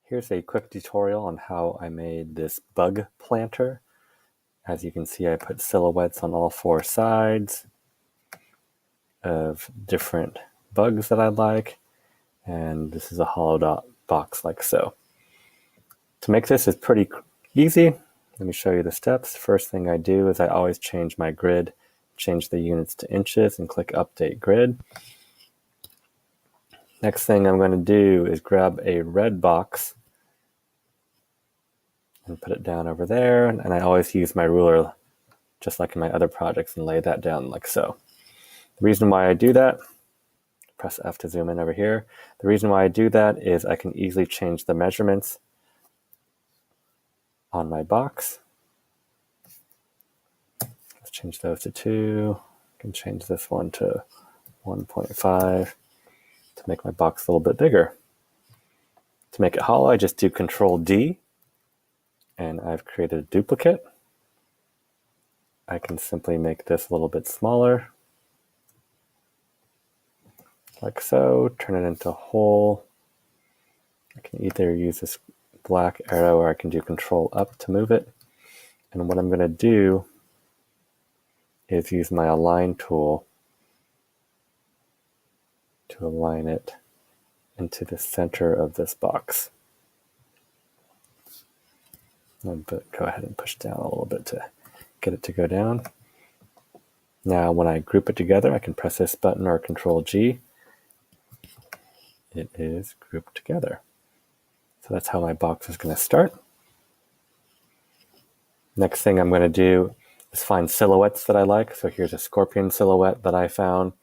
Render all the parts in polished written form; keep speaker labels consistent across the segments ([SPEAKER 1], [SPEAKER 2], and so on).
[SPEAKER 1] Here's a quick tutorial on how I made this bug planter. As you can see, I put silhouettes on all four sides of different bugs that I like, and this is a hollowed out box like so. To make this is pretty easy. Let me show you the steps. First thing I do is I always change my grid, change the units to inches, and click Update Grid. Next thing I'm going to do is grab a red box and put it down over there, and I always use my ruler just like in my other projects and lay that down like so. The reason why I do that, press F to zoom in over here. The reason why I do that is I can easily change the measurements on my box. Let's change those to 2. I can change this one to 1.5 to make my box a little bit bigger. To make it hollow, I just do Control D, and I've created a duplicate. I can simply make this a little bit smaller, like so, turn it into a hole. I can either use this black arrow or I can do Control Up to move it. And what I'm going to do is use my Align tool to align it into the center of this box. But go ahead and push down a little bit to get it to go down. Now when I group it together, I can press this button or Control G. It is grouped together. So that's how my box is going to start. Next thing I'm going to do is find silhouettes that I like. So here's a scorpion silhouette that I found.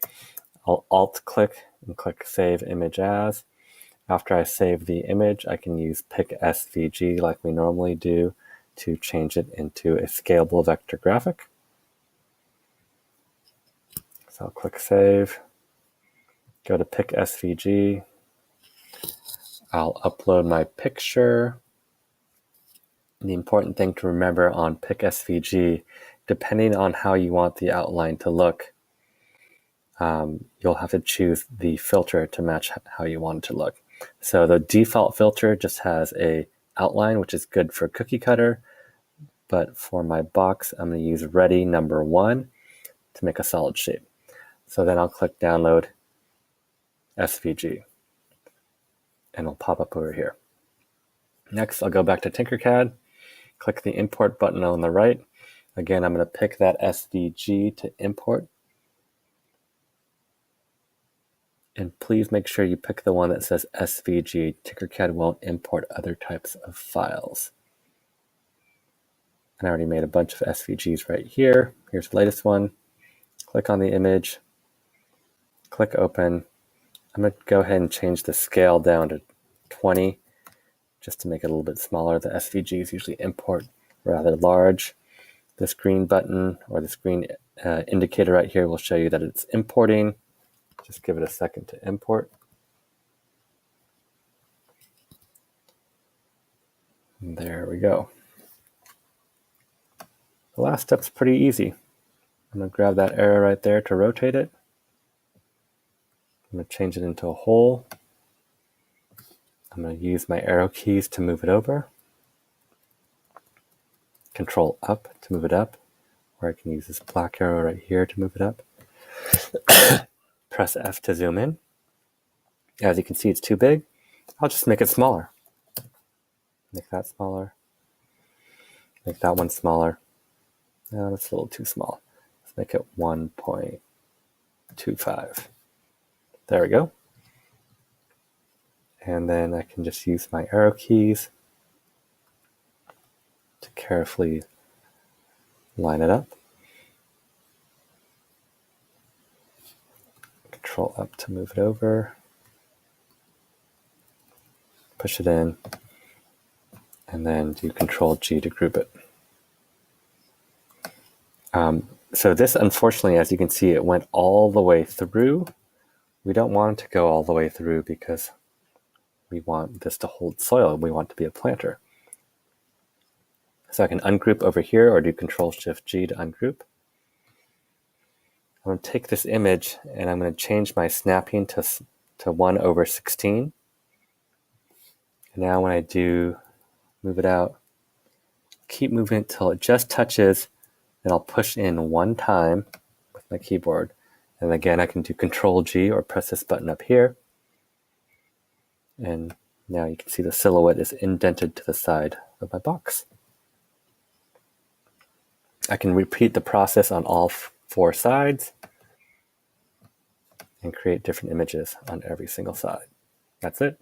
[SPEAKER 1] I'll Alt-click and click Save Image As. After I save the image, I can use Pick SVG like we normally do to change it into a scalable vector graphic. So I'll click Save, go to Pick SVG. I'll upload my picture. The important thing to remember on Pick SVG, depending on how you want the outline to look, you'll have to choose the filter to match how you want it to look. So the default filter just has a outline, which is good for cookie cutter. But for my box, I'm going to use Ready number 1 to make a solid shape. So then I'll click Download SVG, and it'll pop up over here. Next, I'll go back to TinkerCAD, click the Import button on the right. Again, I'm going to pick that SVG to import. And please make sure you pick the one that says SVG. TinkerCAD won't import other types of files. And I already made a bunch of SVGs right here. Here's the latest one. Click on the image, click Open. I'm going to go ahead and change the scale down to 20 just to make it a little bit smaller. The SVGs usually import rather large. This green button or this green indicator right here will show you that it's importing. Just give it a second to import. And there we go. The last step's pretty easy. I'm going to grab that arrow right there to rotate it. I'm going to change it into a hole. I'm going to use my arrow keys to move it over. Control Up to move it up, or I can use this black arrow right here to move it up. Press F to zoom in. As you can see, it's too big. I'll just make it smaller. Make that smaller. Make that one smaller. No, that's a little too small. Let's make it 1.25. There we go. And then I can just use my arrow keys to carefully line it up. Control Up to move it over. Push it in. And then do Control G to group it. So this, unfortunately, as you can see, it went all the way through. We don't want it to go all the way through because we want this to hold soil. We want it to be a planter. So I can ungroup over here or do Control-Shift-G to ungroup. I'm going to take this image and I'm going to change my snapping to 1/16. And now when I do move it out, keep moving it till it just touches, and I'll push in one time with my keyboard. And again, I can do Control G or press this button up here. And now you can see the silhouette is indented to the side of my box. I can repeat the process on all 4 sides and create different images on every single side. That's it.